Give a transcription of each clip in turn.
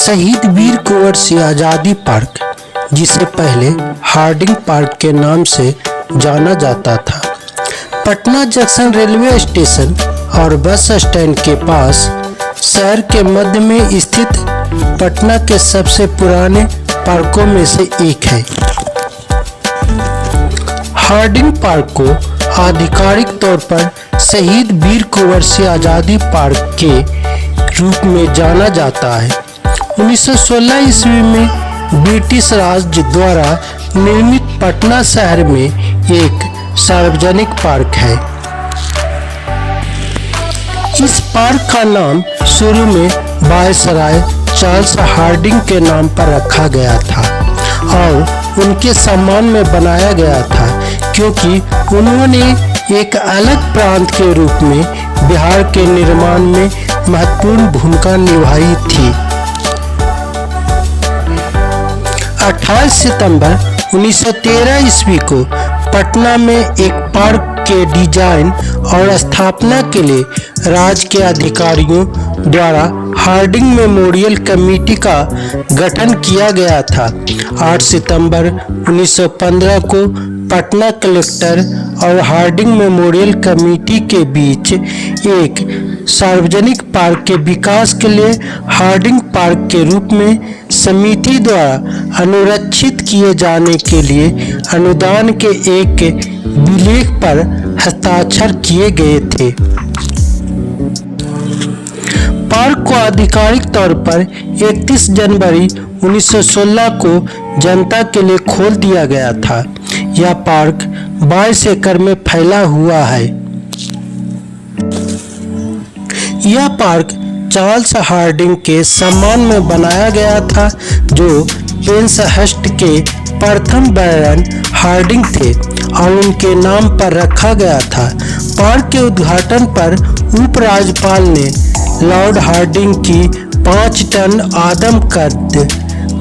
शहीद वीर कुंवर सिंह आज़ादी पार्क, जिसे पहले हार्डिंग पार्क के नाम से जाना जाता था, पटना जंक्शन रेलवे स्टेशन और बस स्टैंड के पास शहर के मध्य में स्थित पटना के सबसे पुराने पार्कों में से एक है। हार्डिंग पार्क को आधिकारिक तौर पर शहीद वीर कुंवर सिंह आज़ादी पार्क के रूप में जाना जाता है। 1916 ईस्वी में ब्रिटिश राज द्वारा निर्मित पटना शहर में एक सार्वजनिक पार्क है। इस पार्क का नाम शुरू में वायसराय चार्ल्स हार्डिंग के नाम पर रखा गया था और उनके सम्मान में बनाया गया था, क्योंकि उन्होंने एक अलग प्रांत के रूप में बिहार के निर्माण में महत्वपूर्ण भूमिका निभाई थी। 28 सितंबर 1913 ईस्वी को पटना में एक पार्क के डिजाइन और स्थापना के लिए राज्य के अधिकारियों द्वारा हार्डिंग मेमोरियल कमेटी का गठन किया गया था। 8 सितंबर 1915 को पटना कलेक्टर और हार्डिंग मेमोरियल कमेटी के बीच एक सार्वजनिक पार्क के विकास के लिए हार्डिंग पार्क के रूप में समिति द्वारा अनुरक्षित किए जाने के लिए अनुदान के एक विलेख पर हस्ताक्षर किए गए थे। पार्क को आधिकारिक तौर पर 31 जनवरी 1916 को जनता के लिए खोल दिया गया था। यह पार्क 22 एकड़ में फैला हुआ है। यह पार्क चार्ल्स हार्डिंग के सम्मान में बनाया गया था, जो पेन्सहर्स्ट के प्रथम बैरन हार्डिंग थे और उनके नाम पर रखा गया था। पार्क के उद्घाटन पर उपराज्यपाल ने लॉर्ड हार्डिंग की 5 टन आदमकद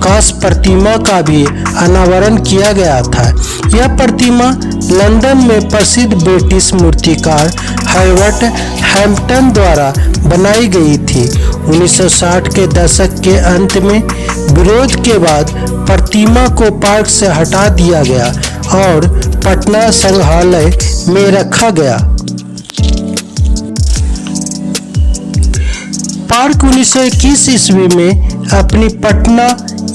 कांस्य प्रतिमा का भी अनावरण किया गया था। यह प्रतिमा लंदन में प्रसिद्ध ब्रिटिश मूर्तिकार हर्बर्ट हैम्पटन द्वारा बनाई गई थी। 1960 के दशक के अंत में विरोध के बाद प्रतिमा को पार्क से हटा दिया गया और पटना संग्रहालय में रखा गया। पार्क 1921 ईस्वी में अपनी पटना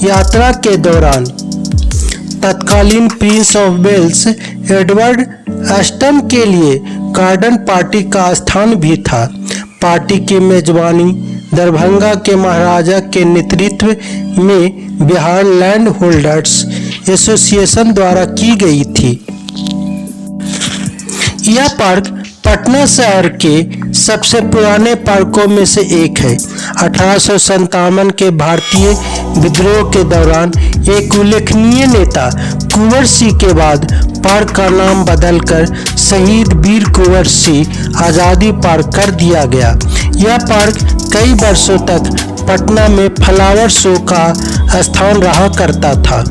यात्रा के दौरान तत्कालीन प्रिंस ऑफ वेल्स एडवर्ड अष्टम के लिए गार्डन पार्टी का स्थान भी था। पार्टी की मेजबानी दरभंगा के महाराजा के नेतृत्व में बिहार लैंड होल्डर्स एसोसिएशन द्वारा की गई थी। यह पार्क पटना शहर के सबसे पुराने पार्कों में से एक है। 1857 के भारतीय विद्रोह के दौरान एक उल्लेखनीय नेता कुंवर सिंह के बाद पार्क का नाम बदलकर शहीद वीर कुंवर सिंह आज़ादी पार्क कर दिया गया। यह पार्क कई वर्षों तक पटना में फ्लावर शो का स्थान रहा करता था।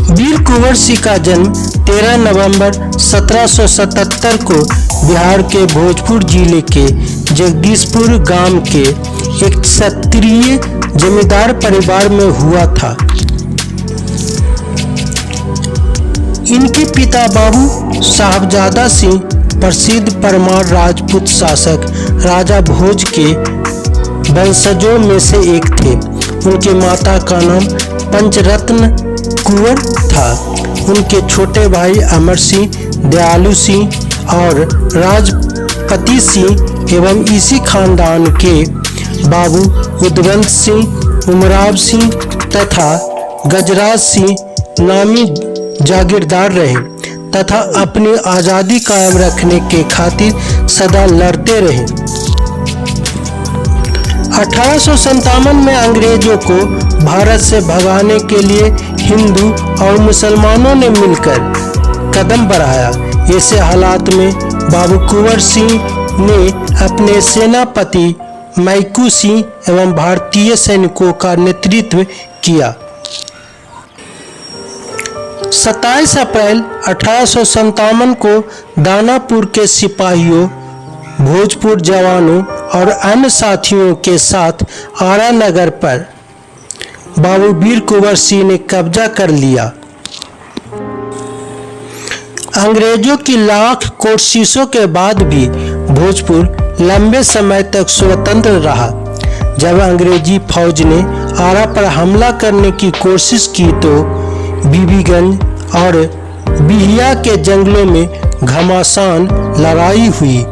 वीर कुंवर सिंह का जन्म 13 नवंबर 1777 को बिहार के भोजपुर जिले के जगदीशपुर गांव के एक क्षत्रिय जमींदार परिवार में हुआ था। इनके पिता बाबू साहबजादा सिंह प्रसिद्ध परमार राजपूत शासक राजा भोज के वंशजों में से एक थे। उनकी माता का नाम पंचरत्न कुंवर था। उनके छोटे भाई अमर सिंह, दयालु सिंह और राजपति सिंह एवं इसी खानदान के बाबू उदवंत सिंह, उमराव सिंह तथा गजराज सिंह नामी जागीरदार रहे तथा अपनी आज़ादी कायम रखने के खातिर सदा लड़ते रहे। 1857 में अंग्रेजों को भारत से भगाने के लिए हिंदू और मुसलमानों ने मिलकर कदम बढ़ाया। ऐसे हालात में बाबू कुंवर सिंह ने अपने सेनापति मैकू सिंह एवं भारतीय सैनिकों का नेतृत्व किया। 27 अप्रैल 1857 को दानापुर के सिपाहियों भोजपुर जवानों और अन्य साथियों के साथ आरा नगर पर बाबू वीर कुंवर सिंह ने कब्जा कर लिया। अंग्रेजों की लाख कोशिशों के बाद भी भोजपुर लंबे समय तक स्वतंत्र रहा। जब अंग्रेजी फौज ने आरा पर हमला करने की कोशिश की तो बीबीगंज और बिहिया के जंगलों में घमासान लड़ाई हुई।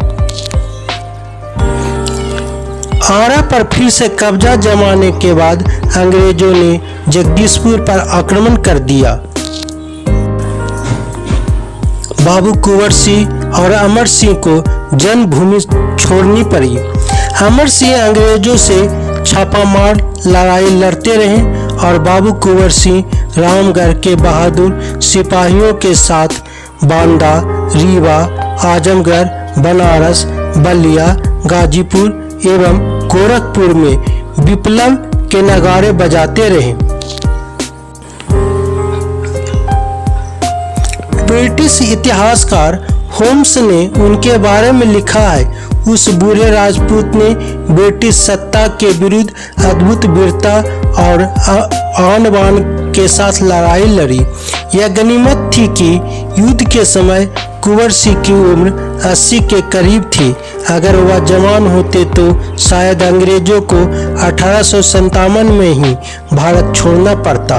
आरा पर फिर से कब्जा जमाने के बाद अंग्रेजों ने जगदीशपुर पर आक्रमण कर दिया। बाबू कुंवर सिंह और अमर सिंह को जन्मभूमि छोड़नी पड़ी। अमर सिंह अंग्रेजों से छापामार लड़ाई लड़ते रहे और बाबू कुंवर सिंह रामगढ़ के बहादुर सिपाहियों के साथ बांदा, रीवा, आजमगढ़, बनारस, बलिया, गाजीपुर एवं गोरखपुर में विप्लव के नगाड़े बजाते रहे। ब्रिटिश इतिहासकार होम्स ने उनके बारे में लिखा है, उस बूढ़े राजपूत ने ब्रिटिश सत्ता के विरुद्ध अद्भुत वीरता और आन बान के साथ लड़ाई लड़ी। यह गनीमत थी कि युद्ध के समय कुंवर सिंह की उम्र 80 के करीब थी। अगर वह जवान होते तो शायद अंग्रेजों को 1857 में ही भारत छोड़ना पड़ता।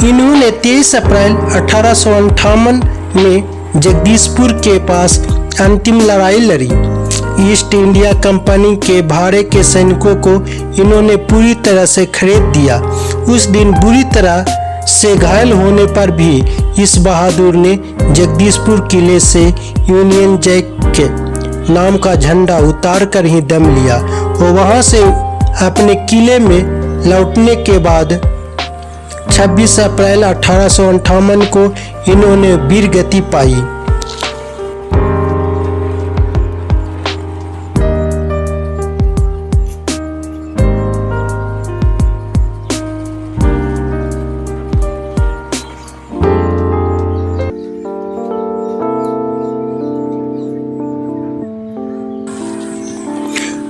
इन्होंने 23 अप्रैल 1858 में जगदीशपुर के पास अंतिम लड़ाई लड़ी। ईस्ट इंडिया कंपनी के भाड़े के सैनिकों को इन्होंने पूरी तरह से खरीद दिया। उस दिन बुरी तरह से घायल होने पर भी इस बहादुर ने जगदीशपुर किले से यूनियन जैक के नाम का झंडा उतार कर ही दम लिया। वो वहां से अपने किले में लौटने के बाद 26 अप्रैल 1858 को इन्होंने वीर गति पाई।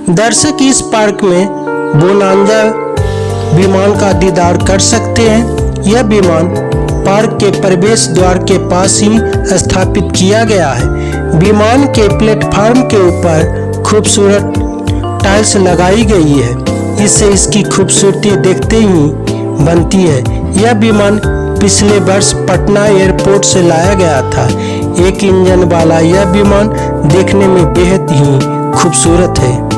दर्शक इस पार्क में बोनांजा विमान का दीदार कर सकते हैं। यह विमान पार्क के प्रवेश द्वार के पास ही स्थापित किया गया है। विमान के प्लेटफार्म के ऊपर खूबसूरत टाइल्स लगाई गई है, इससे इसकी खूबसूरती देखते ही बनती है। यह विमान पिछले वर्ष पटना एयरपोर्ट से लाया गया था। एक इंजन वाला यह विमान देखने में बेहद ही खूबसूरत है।